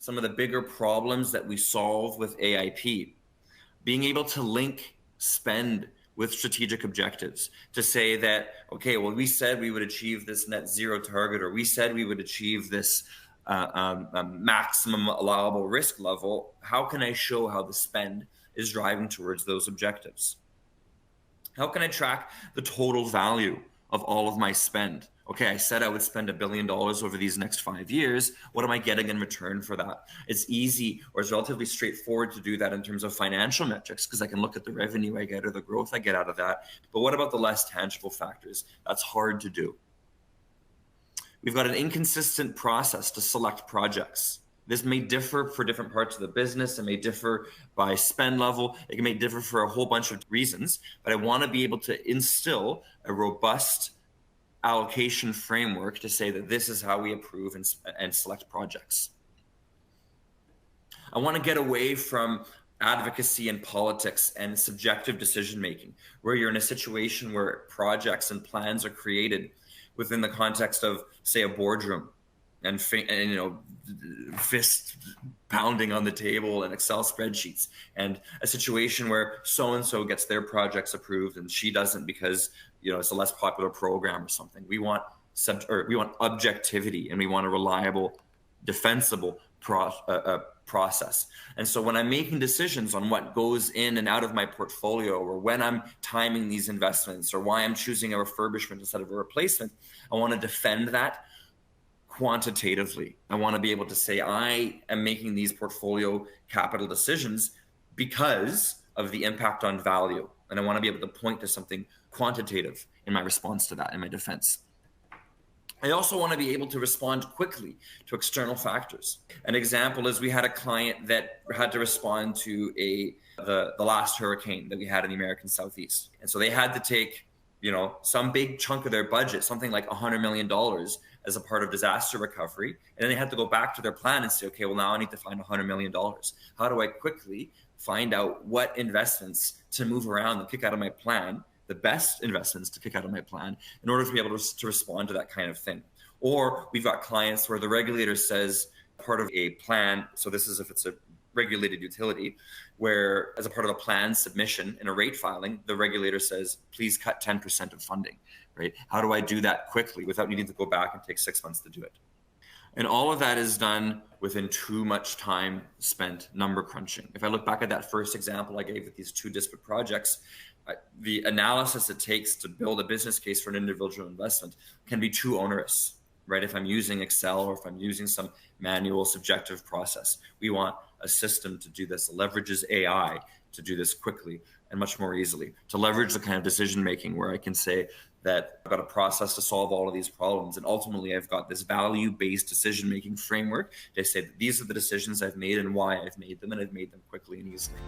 some of the bigger problems that we solve with AIP. Being able to link spend with strategic objectives to say that, okay, well, we said we would achieve this net zero target, or we said we would achieve this maximum allowable risk level. How can I show how the spend is driving towards those objectives? How can I track the total value of all of my spend? Okay, I said I would spend $1 billion over these next 5 years. What am I getting in return for that? It's easy, or it's relatively straightforward to do that in terms of financial metrics, because I can look at the revenue I get or the growth I get out of that. But what about the less tangible factors? That's hard to do. We've got an inconsistent process to select projects. This may differ for different parts of the business. It may differ by spend level. It may differ for a whole bunch of reasons, but I want to be able to instill a robust allocation framework to say that this is how we approve and select projects. I want to get away from advocacy and politics and subjective decision making, where you're in a situation where projects and plans are created within the context of, say, a boardroom, and fist pounding on the table and Excel spreadsheets, and a situation where so-and-so gets their projects approved and she doesn't because it's a less popular program or something. We want objectivity, and we want a reliable, defensible process. And so when I'm making decisions on what goes in and out of my portfolio, or when I'm timing these investments, or why I'm choosing a refurbishment instead of a replacement, I want to defend that quantitatively. I want to be able to say I am making these portfolio capital decisions because of the impact on value. And I want to be able to point to something quantitative in my response to that, in my defense. I also want to be able to respond quickly to external factors. An example is we had a client that had to respond to the last hurricane that we had in the American Southeast. And so they had to take some big chunk of their budget, something like $100 million, as a part of disaster recovery. And then they had to go back to their plan and say, okay, well, now I need to find $100 million. How do I quickly find out what investments to move around and kick out of my plan, the best investments to kick out of my plan, in order to be able to respond to that kind of thing? Or we've got clients where the regulator says, part of a plan, so this is if it's a regulated utility, where as a part of a plan submission in a rate filing, the regulator says, please cut 10% of funding, right? How do I do that quickly without needing to go back and take 6 months to do it? And all of that is done within too much time spent number crunching. If I look back at that first example I gave with these two disparate projects, the analysis it takes to build a business case for an individual investment can be too onerous, right? If I'm using Excel, or if I'm using some manual subjective process, we want a system to do this. It leverages AI to do this quickly and much more easily, to leverage the kind of decision making where I can say that I've got a process to solve all of these problems, and ultimately I've got this value-based decision making framework to say that these are the decisions I've made and why I've made them, and I've made them quickly and easily.